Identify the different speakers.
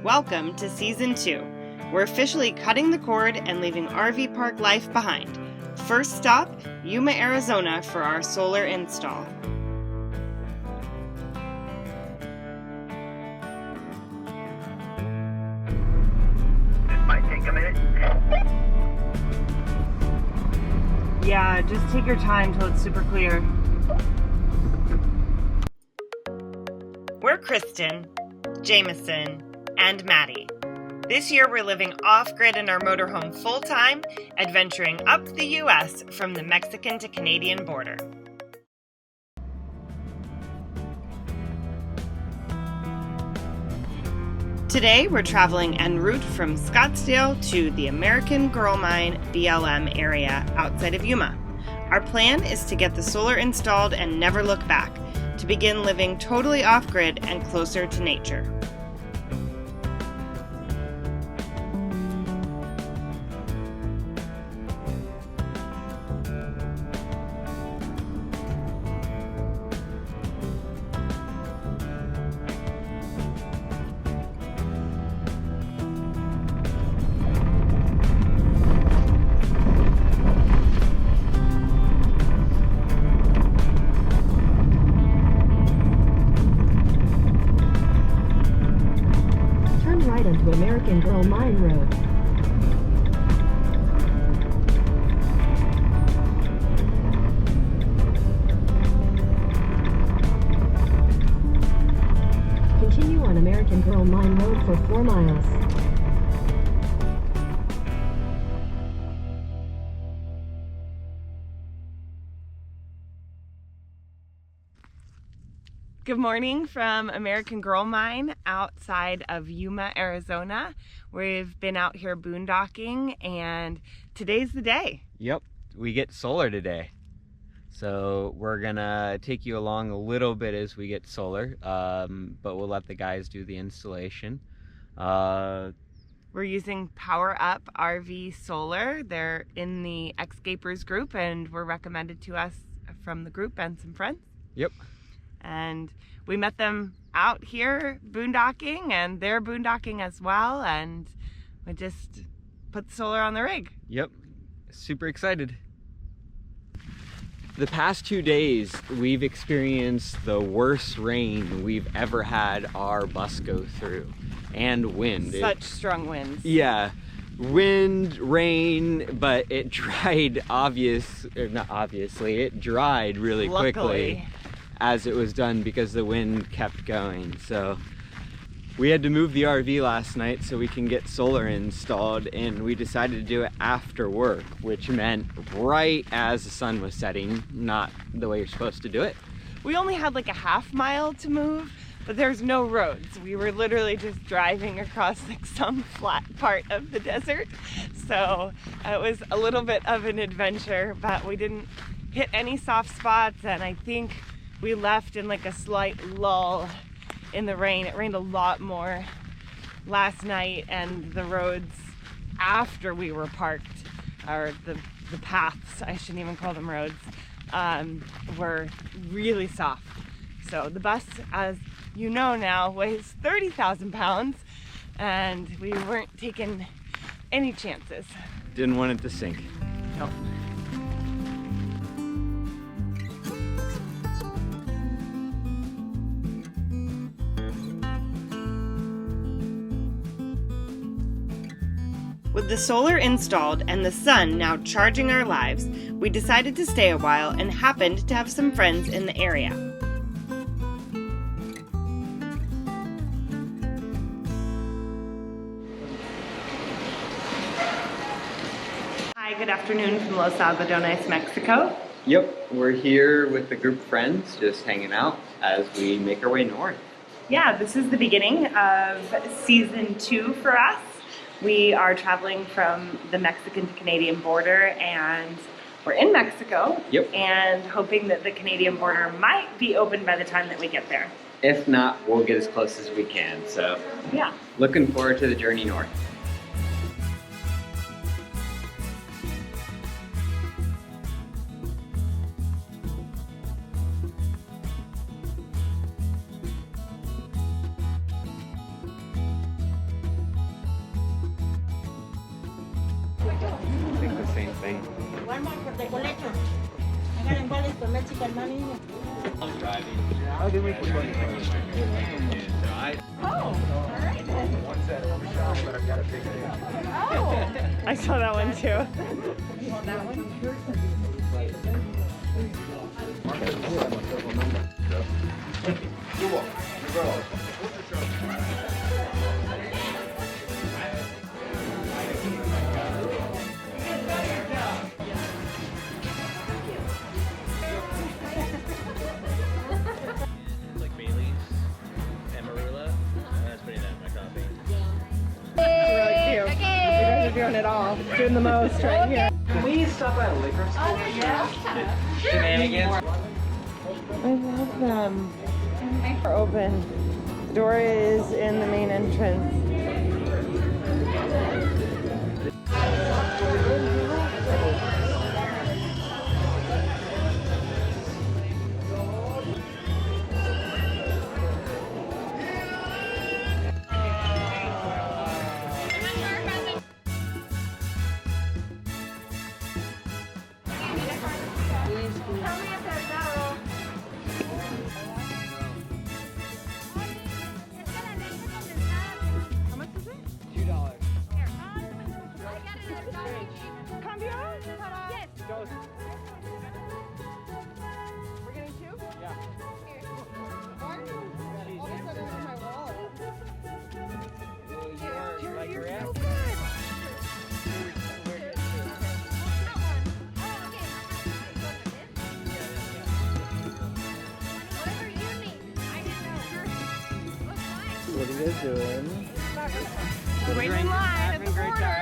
Speaker 1: Welcome to Season 2. We're officially cutting the cord and leaving RV park life behind. First stop, Yuma, Arizona for our solar install.
Speaker 2: This might take a minute.
Speaker 1: Yeah, just take your time till it's super clear. We're Kristen, Jameson, and Maddie. This year we're living off-grid in our motorhome full-time, adventuring up the U.S. from the Mexican to Canadian border. Today we're traveling en route from Scottsdale to the American Girl Mine BLM area outside of Yuma. Our plan is to get the solar installed and never look back, to begin living totally off-grid and closer to nature.
Speaker 3: Onto American Girl Mine Road. Continue on American Girl Mine Road for 4 miles.
Speaker 1: Good morning from American Girl Mine outside of Yuma, Arizona. We've been out here boondocking and today's the day.
Speaker 4: Yep, we get solar today. So we're gonna take you along a little bit as we get solar, but we'll let the guys do the installation.
Speaker 1: We're using Power Up RV Solar. They're in the Escapers group and were recommended to us from the group and some friends.
Speaker 4: Yep.
Speaker 1: And we met them out here boondocking and they're boondocking as well, and we just put the solar on the rig.
Speaker 4: Yep, super excited. The past 2 days we've experienced the worst rain we've ever had our bus go through, and wind.
Speaker 1: Such strong winds.
Speaker 4: Yeah, wind, rain, but it dried it dried really quickly as it was done because the wind kept going. So we had to move the RV last night so we can get solar installed, and we decided to do it after work, which meant right as the sun was setting, not the way you're supposed to do it.
Speaker 1: We only had like a half mile to move, but there's no roads. We were literally just driving across like some flat part of the desert. So it was a little bit of an adventure, but we didn't hit any soft spots, and I think we left in like a slight lull in the rain. It rained a lot more last night, and the roads after we were parked, or the paths, I shouldn't even call them roads, were really soft. So the bus, as you know now, weighs 30,000 pounds, and we weren't taking any chances.
Speaker 4: Didn't want it to sink.
Speaker 1: Nope. With the solar installed and the sun now charging our lives, we decided to stay a while and happened to have some friends in the area. Hi, good afternoon from Los Algodones, Mexico.
Speaker 4: Yep, we're here with a group of friends just hanging out as we make our way north.
Speaker 1: Yeah, this is the beginning of season 2 for us. We are traveling from the Mexican to Canadian border, and we're in Mexico.
Speaker 4: Yep.
Speaker 1: And hoping that the Canadian border might be open by the time that we get there.
Speaker 4: If not, we'll get as close as we can. So
Speaker 1: yeah,
Speaker 4: looking forward to the journey north.
Speaker 5: the collection. I got involved for Mexican money.
Speaker 4: I'm driving.
Speaker 6: How did we put one?
Speaker 2: One set of shots, but I've got a big thing.
Speaker 1: I saw that one too.
Speaker 2: Yuma, girl.
Speaker 6: Like Bailey's and Marula. That's pretty nice, my coffee.
Speaker 1: Really cute. You guys are doing it all. Doing the most right here.
Speaker 6: Can we stop at a liquor store? Shenanigans.
Speaker 1: I love them. They're open. The door is in the main entrance. We're getting two? Yeah. One? All of a sudden in my wallet. You're so good.
Speaker 6: What are you guys doing?
Speaker 1: Waiting in line at the border.